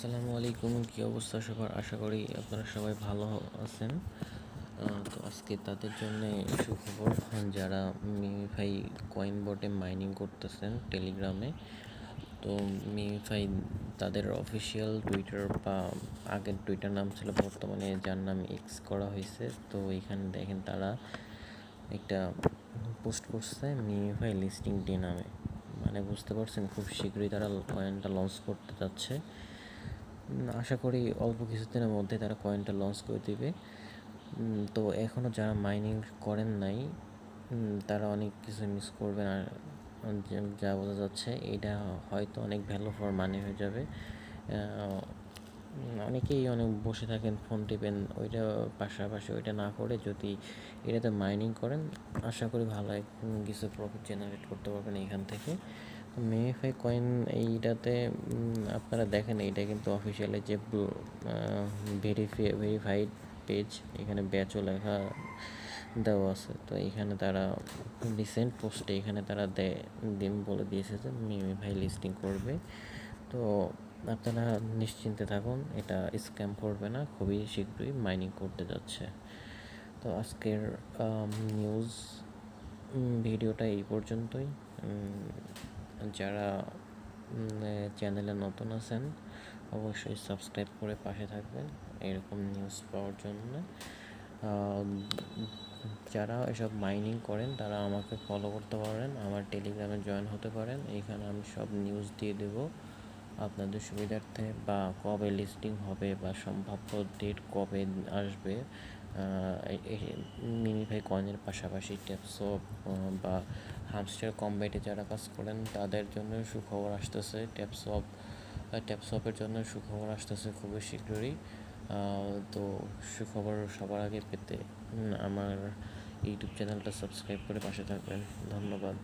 আসসালামু আলাইকুম, কী অবস্থা সবার? আশা করি আপনারা সবাই ভালো আছেন। তো আজকে তাদের জন্য সুখবর, যারা মিমিফাই কয়েন বটে মাইনিং করতেছেন টেলিগ্রামে। তো মিমিফাই তাদের অফিসিয়াল টুইটার বা আগের টুইটার নাম ছিল, বর্তমানে যার নাম এক্স করা হয়েছে। তো এখানে দেখেন তারা একটা পোস্ট করছে মিমিফাই লিস্টিং ডে নামে। মানে বুঝতে পারছেন, খুব শীঘ্রই তারা কয়েনটা লঞ্চ করতে যাচ্ছে। আশা করি অল্প কিছুদিনের মধ্যে তারা কয়েনটা লঞ্চ করে দিবে। তো এখনও যারা মাইনিং করেন নাই তারা অনেক কিছু মিস করবেন। আর যা বোঝা যাচ্ছে এটা হয়তো অনেক ভ্যালু ফর মানি হয়ে যাবে। অনেকেই অনেক বসে থাকেন, ফোন টিপেন, ওইটা পাশাপাশি ওইটা না করে যদি এটাতে মাইনিং করেন, আশা করি ভালো কিছু প্রফিট জেনারেট করতে পারবেন এখান থেকে। মিমিফাই কয়েন এইটাতে আপনারা দেখেন, এইটা কিন্তু অফিসিয়ালি যে ভেরিফাইড পেজ, এখানে ব্যাচও লেখা দেওয়া আছে। তো এখানে তারা রিসেন্ট পোস্টে এখানে তারা বলে দিয়েছে যে মিমিফাই লিস্টিং করবে। তো আপনারা নিশ্চিন্তে থাকুন, এটা স্ক্যাম করবে না, খুবই শীঘ্রই মাইনিং করতে যাচ্ছে। তো আজকের নিউজ ভিডিওটা এই পর্যন্তই। যারা চ্যানেলে নতুন আছেন অবশ্যই সাবস্ক্রাইব করে পাশে থাকবেন এরকম নিউজ পাওয়ার জন্য। যারা এসব মাইনিং করেন তারা আমাকে ফলো করতে পারেন, আমার টেলিগ্রামে জয়েন হতে পারেন। এইখানে আমি সব নিউজ দিয়ে দেবো আপনাদের সুবিধার্থে, বা কবে লিস্টিং হবে বা সম্ভাব্য ডেট কবে আসবে। মিমিফাই কয়েনের পাশাপাশি ট্যাপসপ বা হামস্টার কম্ব্যাটে যারা কাজ করেন তাদের জন্য সুখবর আসতেছে। ট্যাপসপের জন্য সুখবর আসতেছে খুবই শীঘ্রই। তো সুখবর সবার আগে পেতে আমার ইউটিউব চ্যানেলটা সাবস্ক্রাইব করে পাশে থাকবেন। ধন্যবাদ।